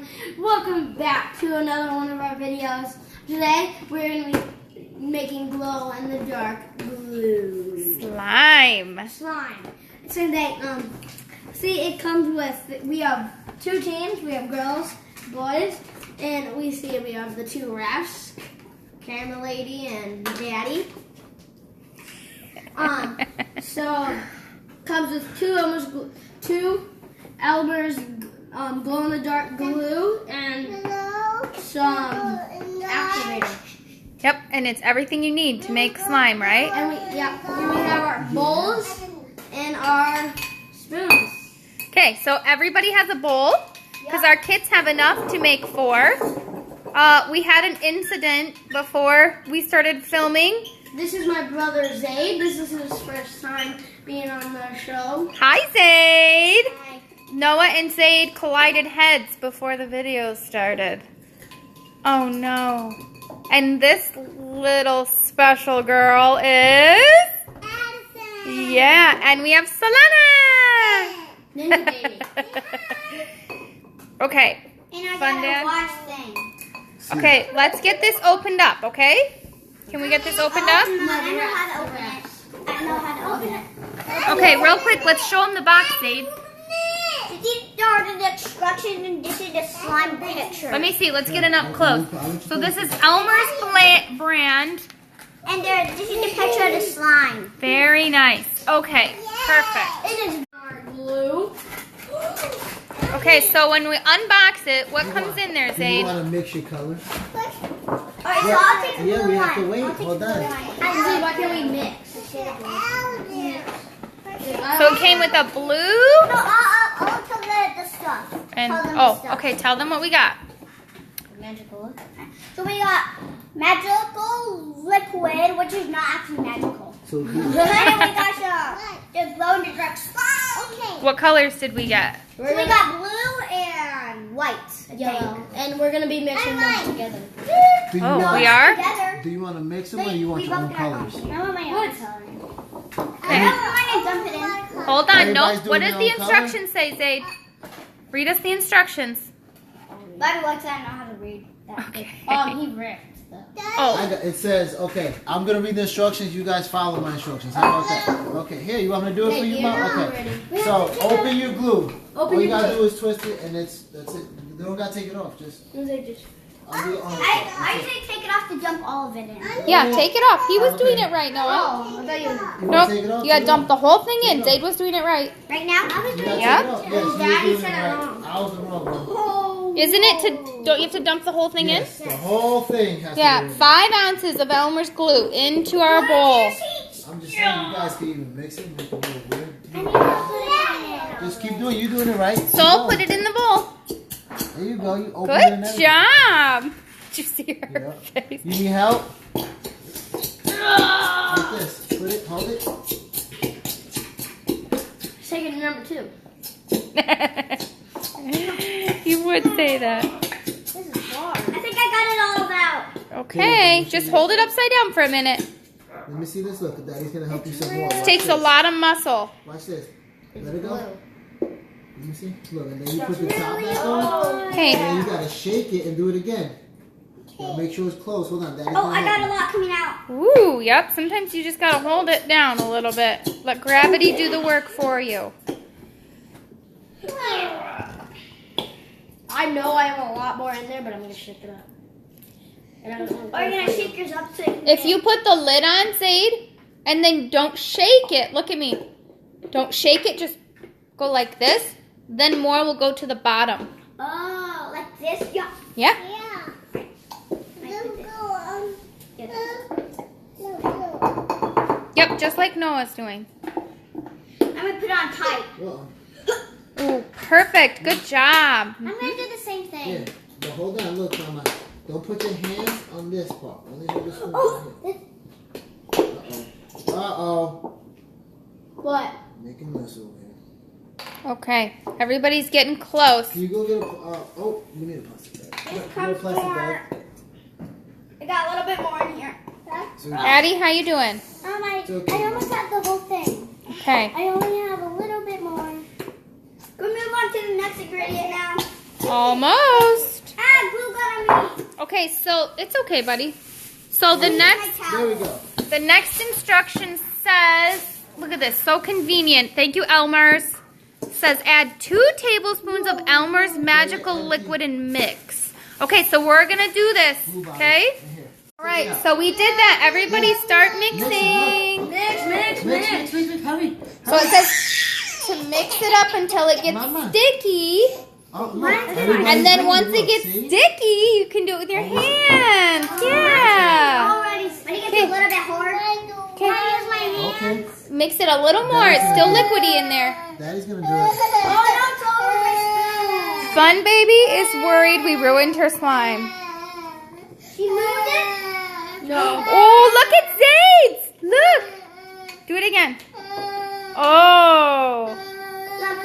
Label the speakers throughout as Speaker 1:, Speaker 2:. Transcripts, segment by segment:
Speaker 1: everyone, welcome back to another one of our videos. Today we're going to be making glow in the dark glue.
Speaker 2: Slime.
Speaker 1: Today, see, it comes with, we have two teams. We have girls, boys, and we have the two refs, Camera Lady and Daddy. So comes with two Elmer's glow in the dark glue and some activator.
Speaker 2: Yep, and it's everything you need to make slime, right?
Speaker 1: And we have our bowls and our spoons.
Speaker 2: Okay, so everybody has a bowl because our kids have enough to make 4. We had an incident before we started filming.
Speaker 1: This is my brother Zaid. This is his first time being on the show.
Speaker 2: Hi, Zaid.
Speaker 1: Hi.
Speaker 2: Noah and Zaid collided heads before the video started. Oh no. And this little special girl is
Speaker 1: Addison.
Speaker 2: Yeah, and we have Solana.
Speaker 1: Ninja baby.
Speaker 2: Okay.
Speaker 1: And I
Speaker 2: Fun,
Speaker 1: got
Speaker 2: Dad?
Speaker 1: a watch thing.
Speaker 2: Okay, let's get this opened up, okay? Can we get this opened up?
Speaker 1: I know how to open it. I know how to open it.
Speaker 2: Okay, real quick, let's show them the box, Zaid.
Speaker 3: These are the instructions and this is the slime picture.
Speaker 2: Let me see, let's get it up close. So this is Elmer's brand.
Speaker 3: And this is the picture of the slime.
Speaker 2: Very nice. Okay, perfect.
Speaker 1: It is our glue.
Speaker 2: Okay, so when we unbox it, what comes in there,
Speaker 4: Do you
Speaker 2: Zaid?
Speaker 4: want to mix your colors?
Speaker 3: Alright, so I'll take the
Speaker 4: Yeah,
Speaker 3: blue
Speaker 4: we
Speaker 3: one.
Speaker 4: have to wait.
Speaker 3: I'll take
Speaker 4: Hold
Speaker 3: the blue
Speaker 4: on.
Speaker 3: one.
Speaker 1: Zaid, why can't we mix?
Speaker 2: So it came with a blue
Speaker 3: No, I'll tell the stuff.
Speaker 2: and
Speaker 3: Tell them the stuff.
Speaker 2: okay, tell them what we got.
Speaker 3: Magical. So we got magical liquid, which is not actually magical.
Speaker 4: So
Speaker 3: And then we got the glow in the dark slime. Okay.
Speaker 2: What colors did we get?
Speaker 3: So we got blue and white. I
Speaker 1: Yellow.
Speaker 3: think.
Speaker 1: And we're going to be mixing them together.
Speaker 4: do you
Speaker 2: Oh,
Speaker 4: want,
Speaker 2: we are?
Speaker 3: Together.
Speaker 4: Do you want to mix them or you want your own colors?
Speaker 3: I want my own color.
Speaker 2: Okay.
Speaker 3: I want to dump it in.
Speaker 2: Hold on, no.
Speaker 4: Everybody's
Speaker 2: What
Speaker 4: doing
Speaker 2: does
Speaker 4: their
Speaker 2: the
Speaker 4: own color?
Speaker 2: instructions say, Zaid? Read us the instructions.
Speaker 3: Bobby likes that. I know how to read that.
Speaker 2: Okay.
Speaker 1: He ripped.
Speaker 2: Oh,
Speaker 4: It says, okay, I'm going to read the instructions. You guys follow my instructions. How about that? Okay, here, you want me to do it for you, Mom? Okay. So, open your glue. All you got to do is twist it, and that's it. You don't got to take it off. Just, I'll do it on the top.
Speaker 3: I usually take it off to dump all of it in.
Speaker 2: yeah, take it off. He was doing it right, Noah.
Speaker 1: Oh, I thought you...
Speaker 4: You want to
Speaker 2: Nope,
Speaker 4: take it off?
Speaker 2: you gotta
Speaker 4: Take it
Speaker 2: dump
Speaker 4: off.
Speaker 2: the whole thing in.
Speaker 4: Take it
Speaker 2: Zaid was doing it right.
Speaker 3: Right now, I was
Speaker 4: You
Speaker 3: doing
Speaker 4: gotta
Speaker 2: Yeah?
Speaker 4: take it off. Yes, you
Speaker 1: Daddy
Speaker 4: were doing
Speaker 1: said
Speaker 4: it
Speaker 1: it
Speaker 4: right.
Speaker 1: wrong.
Speaker 4: I was the wrong one.
Speaker 2: Isn't it don't you have to dump the whole thing
Speaker 4: Yes, the whole thing has
Speaker 2: in?
Speaker 4: to
Speaker 2: Yeah,
Speaker 4: go in.
Speaker 2: 5 ounces of Elmer's glue into our bowl.
Speaker 4: I'm just saying, you guys can even mix it. Make it a little weird. Just keep doing. You're doing it right.
Speaker 2: So put it in the bowl.
Speaker 4: There you go. You open it and
Speaker 2: Good
Speaker 4: everything.
Speaker 2: job. Did you see her
Speaker 4: Yeah.
Speaker 2: face?
Speaker 4: You need help? Like this. Put it. Hold it.
Speaker 1: Second number 2.
Speaker 2: You would say that.
Speaker 3: This is hard. I think I got it all out.
Speaker 2: Okay, just hold it upside down for a minute.
Speaker 4: Let me see this. Look, Daddy's gonna help you some more.
Speaker 2: This
Speaker 4: Watch
Speaker 2: takes a
Speaker 4: this.
Speaker 2: lot of muscle.
Speaker 4: Watch this. Let it go. Let me see. Look, and then you put the top back on.
Speaker 2: Okay.
Speaker 4: And then you gotta shake it and do it again. Now make sure it's close. Hold on, Daddy's
Speaker 3: Oh,
Speaker 4: gonna
Speaker 3: I got a
Speaker 4: help
Speaker 3: lot coming out.
Speaker 2: Ooh, yep. Sometimes you just gotta hold it down a little bit. Let gravity do the work for you.
Speaker 1: I know I have a lot more in there, but I'm going to shake it up. And I don't know.
Speaker 3: Or you're going to shake yours up so
Speaker 2: If you put the lid on, Zaid, and then don't shake it, look at me. Don't shake it, just go like this. Then more will go to the bottom.
Speaker 3: Oh, like this? Yeah.
Speaker 2: Yeah? Yep, just like Noah's doing.
Speaker 3: I'm going to put it on tight.
Speaker 4: Well,
Speaker 2: Ooh, perfect. Good job.
Speaker 3: I'm going to do the same
Speaker 4: yeah.
Speaker 3: thing.
Speaker 4: But hold on. Look, Mama. Don't put your hands on this part. Only hold this one.
Speaker 3: Oh,
Speaker 4: Uh-oh.
Speaker 1: What?
Speaker 4: Making this over here.
Speaker 2: Okay, everybody's getting close.
Speaker 4: Can you go get a... oh, you need a plastic bag.
Speaker 3: Here
Speaker 4: Get a
Speaker 3: comes
Speaker 4: plastic
Speaker 3: more.
Speaker 4: bag.
Speaker 3: I got a little bit more in here.
Speaker 4: So,
Speaker 2: Addie, how you doing?
Speaker 3: I almost got the whole thing.
Speaker 2: Okay.
Speaker 3: I only have a little bit more. We'll move on to the next ingredient now.
Speaker 2: Almost.
Speaker 3: Glue got on me.
Speaker 2: Okay, so it's okay, buddy. So the next,
Speaker 4: There we go.
Speaker 2: the next instruction says, look at this, so convenient. Thank you, Elmer's. Says add 2 tablespoons of Elmer's magical liquid and mix. Okay, so we're gonna do this. Okay. All right, so we did that. Everybody start mixing.
Speaker 1: Mix.
Speaker 4: Hurry.
Speaker 2: So it says to mix it up until it gets sticky.
Speaker 4: Oh, look.
Speaker 2: And then once it gets sticky, you can do it with your hands. Yeah.
Speaker 3: Already, when it gets a little bit hard, can I use my hand?
Speaker 4: Okay.
Speaker 2: Mix it a little more. It's still liquidy in there.
Speaker 4: Daddy's gonna do it.
Speaker 3: Oh, no, it's all over my spoon.
Speaker 2: Fun Baby is worried we ruined her slime.
Speaker 3: She moved it?
Speaker 1: No.
Speaker 2: Oh, look at Zayd's. Look. Do it again. Oh.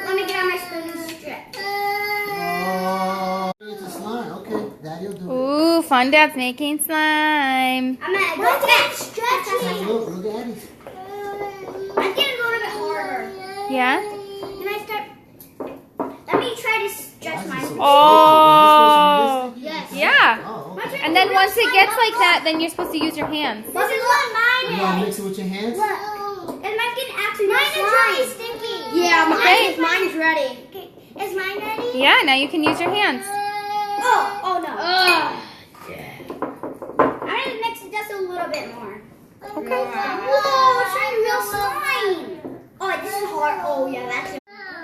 Speaker 3: Let me get on my spoon and stretch.
Speaker 4: Oh, it's a slime. Okay, Daddy'll do it.
Speaker 2: Ooh, Fun Dad's making slime.
Speaker 3: I'm gonna go stretch.
Speaker 4: Look at Addie's.
Speaker 3: I'm getting a little bit harder.
Speaker 2: Yeah?
Speaker 3: Can I start? Let me try to stretch my spoon.
Speaker 2: Oh.
Speaker 3: Yes.
Speaker 2: Yeah.
Speaker 4: Oh, okay.
Speaker 2: And then once it gets like that, then you're supposed to use your hands.
Speaker 3: This is what
Speaker 4: You
Speaker 3: mine
Speaker 4: wanna
Speaker 3: is.
Speaker 4: mix it with your hands?
Speaker 3: Look. And mine's getting actually mine is really sticky.
Speaker 1: Yeah,
Speaker 2: Okay.
Speaker 1: mine's ready.
Speaker 3: Okay. Is mine ready?
Speaker 2: Yeah, now you can use your hands.
Speaker 3: Oh no.
Speaker 1: Ugh.
Speaker 3: I'm gonna mix it just a little bit more.
Speaker 2: Okay.
Speaker 3: Whoa, it's like real slime. Oh, this is hard. Oh yeah, that's.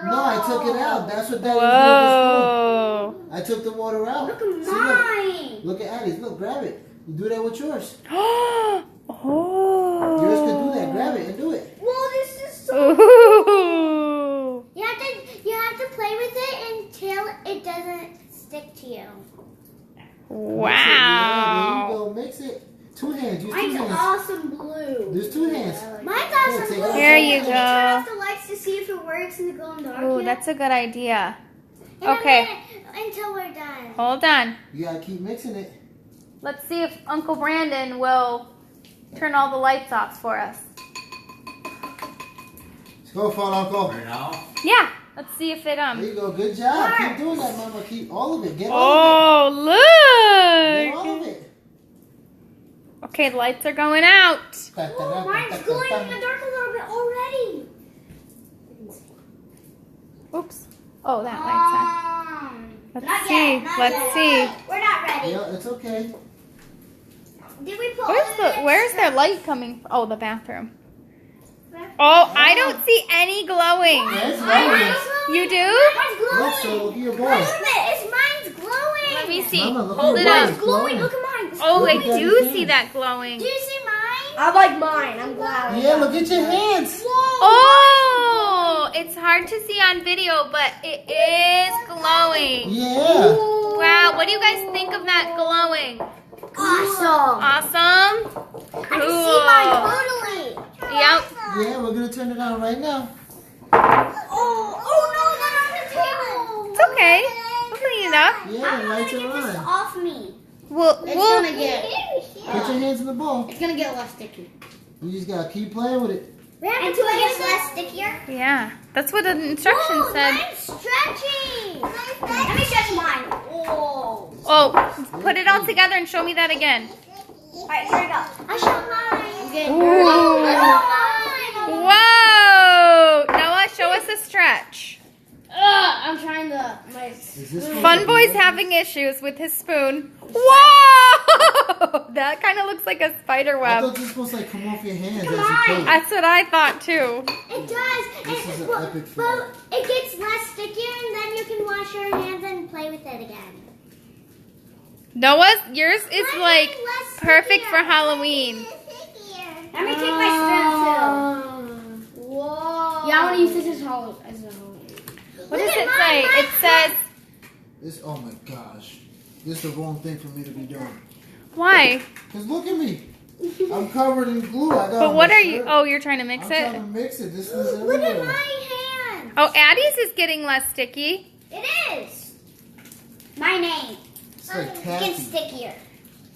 Speaker 4: No, I took it out. That's what Daddy was doing.
Speaker 2: Whoa.
Speaker 4: I took the water out.
Speaker 3: Look at
Speaker 4: See,
Speaker 3: mine.
Speaker 4: look at Addie's. Look, grab it. You do that with yours.
Speaker 2: Oh.
Speaker 4: Yours can do that. Grab it and do it.
Speaker 3: Whoa, this is so.
Speaker 2: Ooh.
Speaker 3: You have to play with it until it doesn't stick to you.
Speaker 2: Wow.
Speaker 4: Yeah, there you go. Mix it. 2 hands. Use 2
Speaker 3: Mine's
Speaker 4: hands.
Speaker 3: awesome blue.
Speaker 4: There's 2 hands.
Speaker 3: Mine's awesome
Speaker 4: take
Speaker 3: blue.
Speaker 4: it.
Speaker 2: Here you
Speaker 3: Can you turn
Speaker 2: go.
Speaker 3: off the lights to see if it works in the glow in the dark?
Speaker 2: Ooh,
Speaker 3: yet?
Speaker 2: that's a good idea.
Speaker 3: In a
Speaker 2: Okay.
Speaker 3: minute, until we're done.
Speaker 2: Hold on.
Speaker 4: You gotta keep mixing it.
Speaker 2: Let's see if Uncle Brandon will turn all the lights off for us.
Speaker 4: Let's go for it, Uncle.
Speaker 5: Right now?
Speaker 2: Yeah. Let's see if it
Speaker 4: There you go. Good job.
Speaker 3: Mark.
Speaker 4: Keep doing that, Mama. Keep all of it. Get all of
Speaker 2: Oh,
Speaker 4: it. Get all
Speaker 2: look.
Speaker 4: of it.
Speaker 2: Okay, the lights are going out.
Speaker 3: Oh, mine's glowing in the dark a little bit already.
Speaker 2: Oops. Oh, that light's on. Let's
Speaker 3: Not
Speaker 2: see.
Speaker 3: yet, not
Speaker 2: Let's
Speaker 3: yet.
Speaker 2: see.
Speaker 3: We're not ready.
Speaker 4: Yeah, it's okay.
Speaker 3: Did we put all of it?
Speaker 2: Where's their light coming from? Oh, the bathroom. Oh, I don't see any glowing.
Speaker 4: Yes,
Speaker 3: Mine's
Speaker 4: right.
Speaker 3: glowing.
Speaker 2: You do?
Speaker 3: Mine's glowing.
Speaker 4: Look, so look at your
Speaker 3: Look
Speaker 4: boy.
Speaker 3: at it. It's mine's glowing.
Speaker 2: Let me see.
Speaker 4: Mama, look
Speaker 2: Hold
Speaker 4: at
Speaker 2: it
Speaker 4: your
Speaker 2: up.
Speaker 4: boy.
Speaker 3: It's glowing. Look at mine. It's
Speaker 2: Oh, I
Speaker 4: Look at
Speaker 2: do
Speaker 4: his
Speaker 2: see
Speaker 4: hands.
Speaker 2: that glowing.
Speaker 3: Do you see mine?
Speaker 1: I like mine. I'm glad.
Speaker 4: Yeah, look at your hands.
Speaker 2: Oh, it's hard to see on video, but it is glowing.
Speaker 4: Yeah.
Speaker 2: Wow, what do you guys think of that glowing?
Speaker 3: Awesome.
Speaker 2: Awesome?
Speaker 3: I can see mine
Speaker 2: Cool.
Speaker 3: totally.
Speaker 2: Yep.
Speaker 4: Yeah, we're gonna turn it on right now.
Speaker 3: Oh no, not on the table.
Speaker 2: It's okay. We'll clean it up.
Speaker 4: Yeah, the
Speaker 3: I'm
Speaker 4: lights
Speaker 3: gonna
Speaker 4: are
Speaker 3: get this
Speaker 4: on.
Speaker 3: off me.
Speaker 2: We'll
Speaker 1: It's gonna get.
Speaker 4: Put your hands in the bowl.
Speaker 1: It's gonna get less sticky.
Speaker 4: You just gotta keep playing with it.
Speaker 3: Until it gets less stickier.
Speaker 2: yeah, that's what the instructions
Speaker 3: Whoa,
Speaker 2: said.
Speaker 3: mine's stretching. Let me stretch mine. Whoa.
Speaker 2: Oh, put it all together and show me that again.
Speaker 3: Alright, here we go. I show mine.
Speaker 1: Okay.
Speaker 2: Ooh.
Speaker 3: Mine.
Speaker 2: Whoa! Noah, show us a stretch.
Speaker 1: I'm trying to.
Speaker 4: Is this
Speaker 2: Funboy's having issues with his spoon. Whoa! That kind of looks like a spider
Speaker 4: I
Speaker 2: web.
Speaker 4: thought this was supposed to like come off your hands as
Speaker 3: Come
Speaker 4: you
Speaker 3: on.
Speaker 4: play.
Speaker 2: That's what I thought too.
Speaker 3: It does.
Speaker 4: This is an
Speaker 3: But-
Speaker 4: epic fail.
Speaker 3: but it gets less stickier and then you can wash your hands and play with it again.
Speaker 2: Noah's, yours is
Speaker 3: Mine
Speaker 2: like
Speaker 3: is less
Speaker 2: perfect
Speaker 3: stickier.
Speaker 2: for Halloween.
Speaker 3: Let me take my spoon
Speaker 1: Whoa. Yeah, I want to use this as hollow.
Speaker 2: What
Speaker 3: Look
Speaker 2: does
Speaker 3: at
Speaker 2: it
Speaker 3: mine,
Speaker 2: say?
Speaker 3: mine.
Speaker 2: It says,
Speaker 4: This, oh my gosh. This is the wrong thing for me to be doing.
Speaker 2: why?
Speaker 4: Cause look at me. I'm covered in glue. I got
Speaker 2: But
Speaker 4: on
Speaker 2: what
Speaker 4: my
Speaker 2: are you?
Speaker 4: shirt.
Speaker 2: Oh, you're trying to mix
Speaker 4: I'm trying
Speaker 2: it?
Speaker 4: to mix it. This is
Speaker 3: too. Look at
Speaker 4: everywhere.
Speaker 3: my hand.
Speaker 2: Oh, Addie's is getting less sticky.
Speaker 3: It is. My name.
Speaker 4: It's like
Speaker 3: It's getting
Speaker 4: taffy.
Speaker 3: stickier.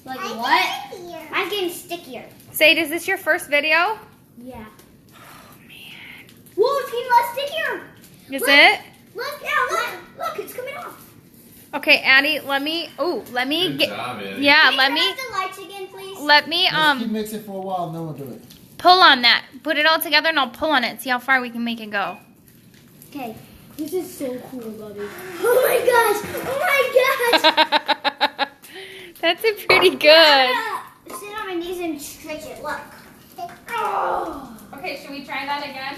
Speaker 1: Like what?
Speaker 3: Mine's getting stickier.
Speaker 2: Sade, is this your first video?
Speaker 3: Yeah.
Speaker 2: Oh, man.
Speaker 3: Whoa, it's getting less stickier.
Speaker 2: Is
Speaker 3: Look.
Speaker 2: it?
Speaker 3: Look, yeah, look, it's coming off.
Speaker 2: Okay, Addie, let me
Speaker 5: Good
Speaker 2: get.
Speaker 5: job, Eddie.
Speaker 2: Yeah,
Speaker 3: Can
Speaker 2: let
Speaker 3: you
Speaker 2: me.
Speaker 3: turn off the lights again, please?
Speaker 2: Let me
Speaker 4: Let's keep mixing for a while and then we'll do it.
Speaker 2: pull on that. Put it all together and I'll pull on it. See how far we can make it go.
Speaker 3: Okay.
Speaker 1: This is so cool, buddy.
Speaker 3: Oh my gosh! Oh my gosh!
Speaker 2: That's pretty good.
Speaker 3: Sit on my knees and stretch it. Look. Oh.
Speaker 2: Okay, should we try that again?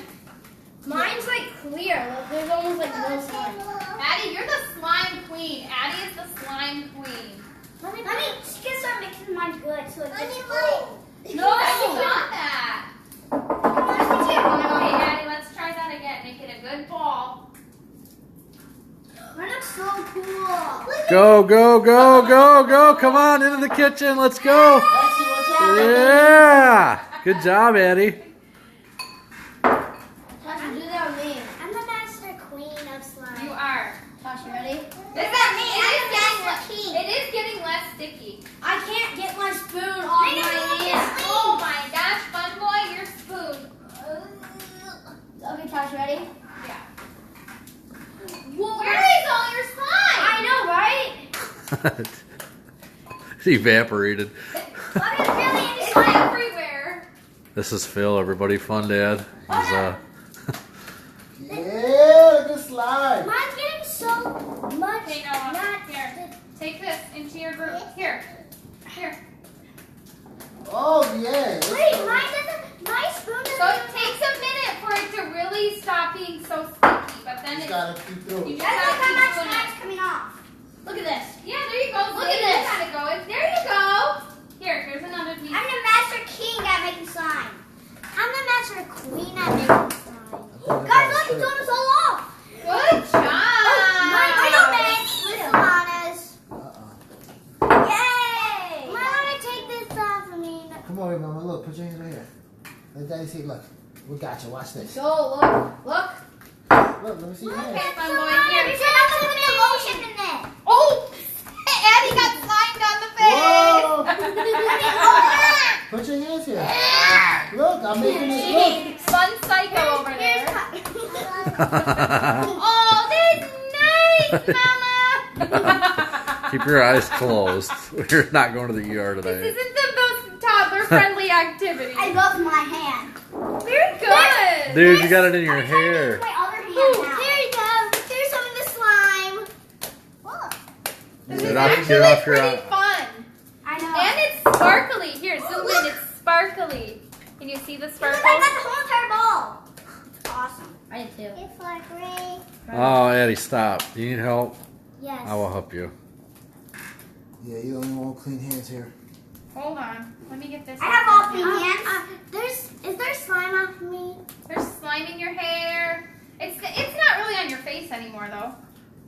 Speaker 1: Mine's like clear. Look, there's almost like no slime.
Speaker 2: Addie, you're the slime queen. Addie is the slime queen.
Speaker 3: Let me get some mixing mine good so it's just
Speaker 2: No, you got that. Okay, Addie, let's try that again. Make it a good ball.
Speaker 3: Mine looks so cool.
Speaker 5: Go, go, go, go, go. Come on, into the kitchen. Let's go.
Speaker 4: Lexi, watch out.
Speaker 5: Yeah. Good job, Eddie.
Speaker 1: Tasha, do that on me.
Speaker 3: I'm the master queen of slime.
Speaker 2: You are.
Speaker 1: Tasha, ready?
Speaker 2: It is getting less sticky.
Speaker 1: I can't get my spoon off my hand.
Speaker 2: Oh my gosh, Funboy, your spoon.
Speaker 1: Okay, Tasha, ready?
Speaker 2: Yeah.
Speaker 1: Whoa.
Speaker 2: Where is all your slime?
Speaker 1: I know, right?
Speaker 5: He evaporated.
Speaker 2: It's everywhere.
Speaker 5: This is Phil, everybody. Fun Dad. He's
Speaker 4: Yeah, good slide.
Speaker 3: Mine's getting so much.
Speaker 2: Okay, Noah, here. Take this into your group. Here.
Speaker 4: Oh, yeah. It's
Speaker 3: Wait,
Speaker 4: so-
Speaker 3: mine doesn't. My spoon doesn't.
Speaker 2: So it takes a minute for it to really stop being so sticky, but then
Speaker 4: Just
Speaker 2: it's...
Speaker 4: gotta keep through
Speaker 2: You
Speaker 4: it.
Speaker 2: just
Speaker 3: That's like how
Speaker 2: gotta
Speaker 3: my
Speaker 2: keep doing it.
Speaker 3: slime's coming off.
Speaker 1: Look at this.
Speaker 2: Yeah, there you go.
Speaker 1: Look at this.
Speaker 2: You gotta go. There you go. Here's another piece.
Speaker 3: I'm the master king at making slime. I'm the master queen at making slime. Guys, look, he's doing us all off.
Speaker 2: Good job.
Speaker 3: I don't make with Lana's. Yay! Why don't I take this off of me?
Speaker 4: Come on, Mama. Look, put your hands right here. Let Daddy see. Look, we got you. Watch this.
Speaker 1: So, look.
Speaker 4: Look, let me see your
Speaker 2: Okay,
Speaker 4: hands.
Speaker 2: Funboy,
Speaker 3: You
Speaker 2: here.
Speaker 3: said I'm gonna put the lotion in it.
Speaker 2: Oh! Addie got slimed on the face.
Speaker 4: Whoa! Put your hands here. Look, I'm making this look.
Speaker 2: Fun psycho over there. Oh, that's nice, Mama.
Speaker 5: Keep your eyes closed. We're not going to the ER
Speaker 2: This
Speaker 5: today.
Speaker 2: isn't the most toddler-friendly activity.
Speaker 3: I love my hand.
Speaker 2: Very good.
Speaker 5: Dude, you got it in your hair.
Speaker 3: My other hand now. There you go. Here's some of the slime. Look.
Speaker 2: This
Speaker 5: Get
Speaker 2: is
Speaker 5: off-
Speaker 2: actually
Speaker 5: get off your
Speaker 2: pretty
Speaker 5: eye.
Speaker 2: fun.
Speaker 3: I know.
Speaker 2: And it's sparkly. Here, zoom in. It's sparkly. Can you see the
Speaker 3: I
Speaker 2: sparkles?
Speaker 3: got the whole entire ball. It's awesome.
Speaker 1: I did too.
Speaker 3: It's like rain.
Speaker 5: Oh, Eddie, stop. Do you need help?
Speaker 3: Yes.
Speaker 5: I will help you.
Speaker 4: Yeah, you don't want clean hands here.
Speaker 2: Hold on. Let me get this.
Speaker 3: I have all clean hands. Is there slime off me?
Speaker 2: There's slime in your hair. It's not really on your face anymore, though.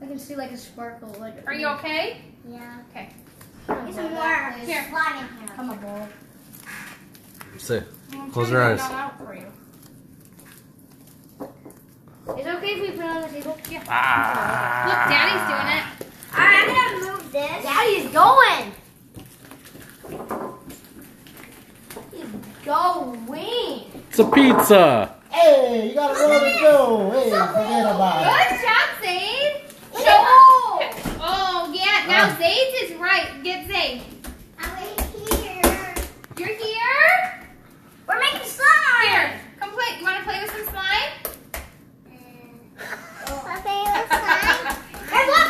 Speaker 1: I can see like a sparkle. Like.
Speaker 2: Are you okay?
Speaker 3: Yeah.
Speaker 2: Okay.
Speaker 3: Get some more
Speaker 2: Here.
Speaker 3: slime in here.
Speaker 1: Come on, ball.
Speaker 5: Sit.
Speaker 2: I'm
Speaker 5: Close
Speaker 2: trying
Speaker 5: your
Speaker 2: to
Speaker 5: eyes.
Speaker 2: get it all out for you.
Speaker 1: Is it okay if we put it on the table?
Speaker 2: Yeah.
Speaker 5: Ah.
Speaker 2: Look, Daddy's doing it.
Speaker 3: Alright, I'm gonna move this.
Speaker 1: Daddy's going. He's going.
Speaker 5: It's a pizza.
Speaker 4: Hey, you gotta roll the dough. Hey, forget about it.
Speaker 2: Good job, Zayd. Show. Oh, yeah. Now Zayd's is right. Get Zayd.
Speaker 3: I'm here.
Speaker 2: You're here?
Speaker 3: We're making slime.
Speaker 2: Here. Come play. You want to play with some slime?
Speaker 3: Hey, look.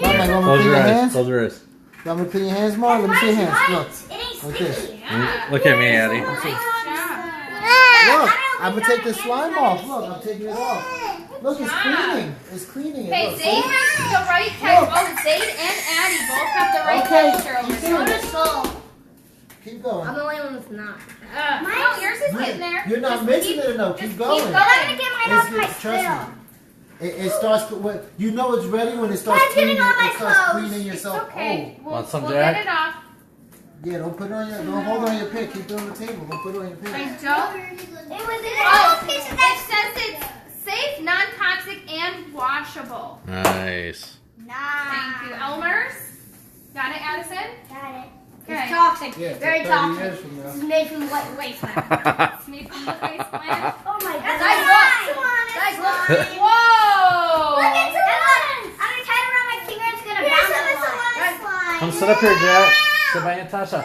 Speaker 4: Mama, you want me to
Speaker 5: Close
Speaker 4: clean
Speaker 5: your
Speaker 4: your
Speaker 5: eyes.
Speaker 4: hands?
Speaker 5: Close your eyes.
Speaker 4: You want me to clean your hands more? Let me see your hands. Look.
Speaker 3: It ain't
Speaker 4: Like
Speaker 3: sticky.
Speaker 4: this.
Speaker 2: Yeah.
Speaker 5: Look at me, Eddie.
Speaker 2: Nice job.
Speaker 4: Look, I'm gonna take the slime off. Look, I'm taking it off. Look, it's
Speaker 2: job.
Speaker 4: cleaning. It's cleaning it.
Speaker 2: Okay,
Speaker 4: Look,
Speaker 2: Zayd
Speaker 4: see?
Speaker 2: has the right texture. Oh, Zayd and Addie both have the right
Speaker 4: Okay,
Speaker 2: texture over
Speaker 4: keep
Speaker 2: there.
Speaker 4: doing it.
Speaker 1: So,
Speaker 4: Keep going.
Speaker 1: I'm the only one that's not.
Speaker 2: No, yours is getting there.
Speaker 4: You're not
Speaker 2: Just
Speaker 4: mixing
Speaker 2: keep-
Speaker 4: it enough.
Speaker 2: just
Speaker 4: Keep going.
Speaker 2: Keep
Speaker 3: I'm gonna
Speaker 2: going.
Speaker 3: get mine off my
Speaker 4: Trust me.
Speaker 3: spoon.
Speaker 4: It starts when you know it's ready when it starts
Speaker 3: Mine's getting
Speaker 4: cleaning.
Speaker 3: on my
Speaker 4: It starts
Speaker 3: clothes.
Speaker 4: cleaning
Speaker 2: It's
Speaker 4: yourself.
Speaker 2: okay. We'll,
Speaker 5: Want some,
Speaker 2: we'll
Speaker 5: Jack?
Speaker 2: get it off.
Speaker 4: Don't put it on your. Don't hold it on your pick. Keep it on the table. Don't put it on your pick.
Speaker 2: I don't.
Speaker 3: It was in
Speaker 2: Oh,
Speaker 3: a piece of
Speaker 2: it
Speaker 3: that.
Speaker 2: says it's safe, non-toxic, and washable.
Speaker 5: Nice.
Speaker 2: Thank you, Elmer's. Got it, Addison?
Speaker 3: Got it.
Speaker 2: Okay.
Speaker 1: It's toxic.
Speaker 4: Yeah,
Speaker 1: Very
Speaker 4: 30
Speaker 1: toxic.
Speaker 4: years from now.
Speaker 1: This is made from white wasteland.
Speaker 2: It's made from the wasteland.
Speaker 3: Oh my god.
Speaker 1: Guys, look. Guys, look.
Speaker 2: Whoa!
Speaker 3: Look, it's a
Speaker 5: Come sit up here, Jack. Sit by Natasha.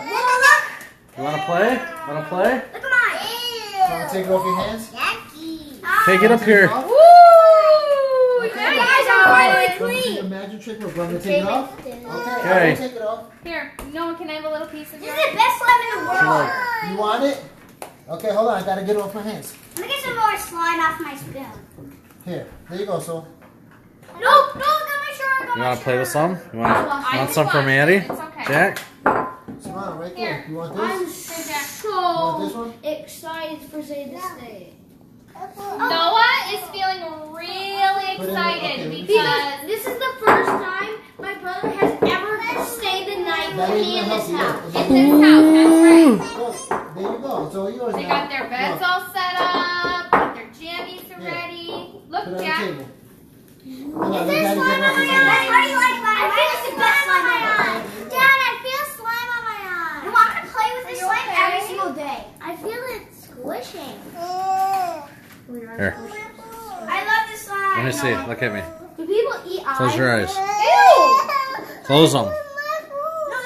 Speaker 5: You want to play? Want to play?
Speaker 3: Look at mine.
Speaker 4: Want to take it off your hands?
Speaker 5: Okay, get up here.
Speaker 2: Woo!
Speaker 1: Guys, I'm finally clean.
Speaker 4: A magic trick. We're going to take it off. Okay.
Speaker 5: Okay.
Speaker 4: I'll take it off.
Speaker 2: Here, Noah, can I have a little piece of
Speaker 3: This
Speaker 2: yours?
Speaker 3: is the best slime in the world.
Speaker 4: You want it? Okay, hold on. I gotta get it off my hands.
Speaker 3: Let me get some more slime off my spoon.
Speaker 4: Here. There you go, Sol.
Speaker 3: No, got my shirt.
Speaker 5: You want to play with some? You want some for Maddie?
Speaker 2: It's okay.
Speaker 5: Jack?
Speaker 4: Simona, right there.
Speaker 2: Here.
Speaker 4: You want
Speaker 1: I'm
Speaker 4: this? You
Speaker 1: so
Speaker 4: want this one?
Speaker 1: excited for Say this day.
Speaker 2: Noah is feeling really
Speaker 4: Put in the-
Speaker 2: excited
Speaker 4: okay,
Speaker 2: because
Speaker 1: This is the first time my brother has ever stayed the night
Speaker 4: That
Speaker 1: with
Speaker 4: ain't
Speaker 1: me in
Speaker 4: gonna
Speaker 1: this
Speaker 4: help
Speaker 1: house.
Speaker 4: you.
Speaker 2: it's his house. That's right.
Speaker 4: Look, there you go. It's all yours
Speaker 2: They
Speaker 4: now.
Speaker 2: got their beds
Speaker 4: Look,
Speaker 2: all set up, got their jammies
Speaker 4: Yeah.
Speaker 2: ready.
Speaker 4: Put
Speaker 2: Look,
Speaker 4: it on the
Speaker 2: Jack.
Speaker 4: table. Hold on,
Speaker 3: Is
Speaker 4: let
Speaker 3: there
Speaker 4: Daddy
Speaker 3: slime
Speaker 4: get
Speaker 3: on
Speaker 4: off
Speaker 3: my
Speaker 4: his
Speaker 3: eye?
Speaker 4: hands.
Speaker 3: How do you like mine? I feel the best slime on my eye. Dad, I feel slime on my eye. No, I'm gonna play with this slime every single day. I feel it squishing.
Speaker 5: Here.
Speaker 3: I love this slime.
Speaker 5: Let me see. Look at me.
Speaker 1: Do people eat eyes?
Speaker 5: Close your eyes.
Speaker 3: Ew!
Speaker 5: Close them.
Speaker 3: No, I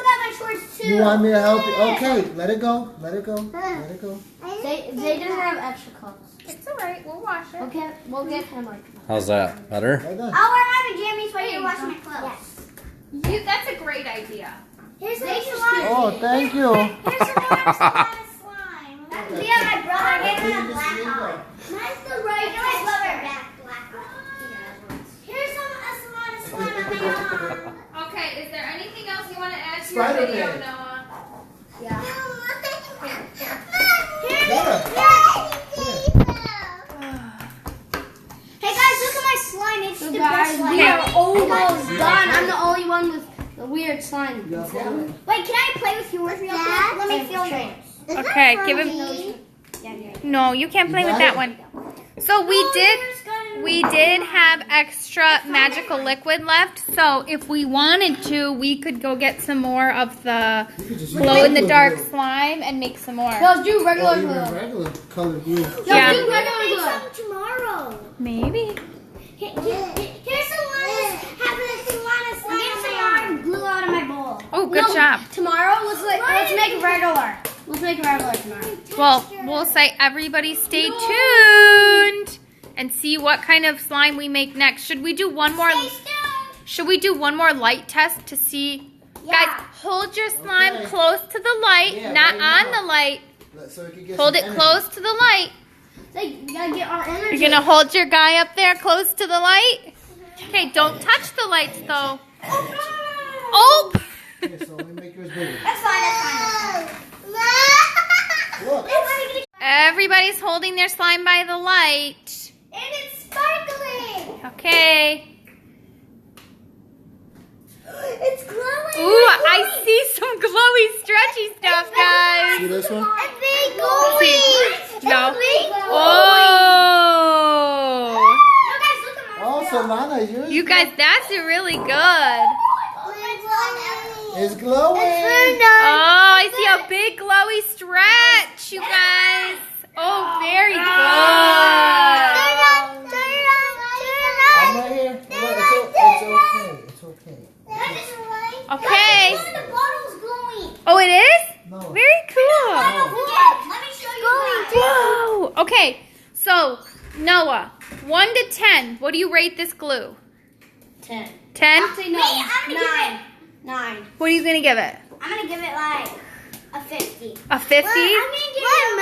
Speaker 3: got my shorts too.
Speaker 4: You want me to help you? Okay, let it go. Let it go. Let it go.
Speaker 1: They doesn't have extra clothes.
Speaker 2: It's all right. We'll wash it.
Speaker 1: Okay, we'll get him like.
Speaker 5: How's that? Better?
Speaker 4: Right done.
Speaker 3: I'll wear my pajamas while you're washing my clothes.
Speaker 2: That's a great idea.
Speaker 3: Here's some slime.
Speaker 4: Oh, thank you.
Speaker 3: Here's some more slime. Yeah, my brother gave me a black eye. Mine's the right. My brother black eye. Here's some slime on my arm.
Speaker 2: Okay, is there anything else you want to add to
Speaker 4: Spider-Man.
Speaker 2: your video, Noah?
Speaker 1: Yeah.
Speaker 3: Hey guys, look at my slime. It's
Speaker 1: So
Speaker 3: the best
Speaker 1: guys,
Speaker 3: slime.
Speaker 1: we are almost done. I'm the only one with the weird slime.
Speaker 4: You got it?
Speaker 3: Wait, can I play with yours real quick? Let me feel yours.
Speaker 2: Okay, give him. No, you can't play with that one. So we did have extra magical liquid left. So if we wanted to, we could go get some more of the
Speaker 4: You could just use
Speaker 2: glow in the
Speaker 4: regular
Speaker 2: dark
Speaker 4: glue.
Speaker 2: slime and make some more.
Speaker 1: Let's do
Speaker 4: Or
Speaker 1: regular
Speaker 4: even
Speaker 1: glue.
Speaker 4: regular colored glue.
Speaker 2: Yeah.
Speaker 1: Let's do
Speaker 3: Make
Speaker 1: regular glue.
Speaker 3: some tomorrow.
Speaker 2: Maybe.
Speaker 3: Here's some have this slime on my arm. Glue out of my bowl.
Speaker 2: Oh, good
Speaker 1: No,
Speaker 2: job.
Speaker 1: Tomorrow, let's make regular. Let's make regular tomorrow.
Speaker 2: Well, we'll say everybody stay tuned and see what kind of slime we make next. Should we do one more?
Speaker 3: Stay tuned.
Speaker 2: Should we do one more light test to see?
Speaker 3: Yeah.
Speaker 2: Guys, hold your slime
Speaker 4: Okay.
Speaker 2: close to the light,
Speaker 4: Yeah,
Speaker 2: not
Speaker 4: right
Speaker 2: on
Speaker 4: now.
Speaker 2: the light.
Speaker 4: So it can get
Speaker 2: Hold
Speaker 4: some
Speaker 2: it
Speaker 4: energy.
Speaker 2: close to the light.
Speaker 1: We gotta get our energy.
Speaker 2: You're gonna hold your guy up there close to the light. Okay, don't touch the lights though. Oh!
Speaker 4: Here, so let me make yours bigger.
Speaker 3: That's fine.
Speaker 4: Look.
Speaker 2: Everybody's holding their slime by the light.
Speaker 3: And it's sparkling.
Speaker 2: Okay.
Speaker 3: It's glowing.
Speaker 2: Ooh, I see some glowy, stretchy stuff, guys.
Speaker 4: See this one?
Speaker 3: It's big glowing.
Speaker 2: No.
Speaker 3: It's big glowing.
Speaker 2: Oh!
Speaker 3: No, guys, look at my
Speaker 4: Oh, Solana, yours
Speaker 2: You guys, that's really good.
Speaker 4: is glowing.
Speaker 2: Oh, I see a big glowy stretch, you guys. Oh, very good.
Speaker 4: I'm right here. Look, it's okay. It's okay.
Speaker 2: Okay.
Speaker 3: The bottle's glowing.
Speaker 2: Oh, it is?
Speaker 4: No.
Speaker 2: Very cool.
Speaker 3: Let me show you mine.
Speaker 2: Whoa. Okay, so Noah, 1 to 10, what do you rate this glue?
Speaker 1: 10.
Speaker 2: 10?
Speaker 1: Actually, no.
Speaker 3: Me, I'm gonna give
Speaker 1: 9.
Speaker 2: What are you gonna give it?
Speaker 3: I'm gonna give it like a 50.
Speaker 2: A 50?
Speaker 3: I'm gonna give it a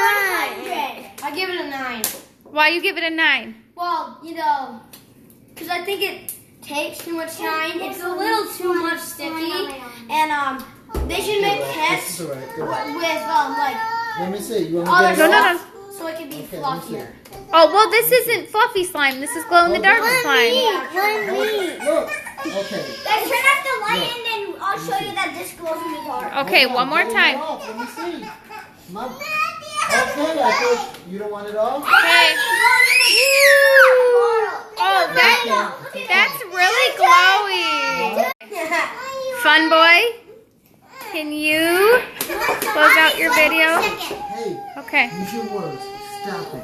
Speaker 3: 100.
Speaker 1: I give it a 9.
Speaker 2: Why you give it a 9?
Speaker 1: Well, because I think it takes too much time. It's a little too much sticky, and they should make
Speaker 4: This
Speaker 1: tests
Speaker 4: is
Speaker 1: with
Speaker 4: alright. Good.
Speaker 1: like
Speaker 4: Let me see. You want
Speaker 1: other
Speaker 4: me to get it
Speaker 2: No,
Speaker 4: off?
Speaker 2: no.
Speaker 1: so it can be
Speaker 4: Okay, let me see.
Speaker 1: fluffier.
Speaker 2: Oh, well, this isn't fluffy slime. This is glow in the dark slime.
Speaker 4: Look. Okay.
Speaker 3: Guys, turn off the light and then I'll show you that this glows in the dark.
Speaker 2: Okay,
Speaker 4: Hold on,
Speaker 2: one more
Speaker 4: get it
Speaker 2: time.
Speaker 4: off. Let me see. Okay, I thought you don't want it off.
Speaker 2: Okay. Oh, that's really glowy. Funboy, can you close out your video?
Speaker 4: Hey,
Speaker 2: Okay.
Speaker 4: use your words. Stop it.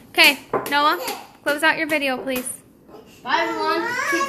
Speaker 2: Okay, Noah, close out your video, please.
Speaker 1: Bye, everyone. Keep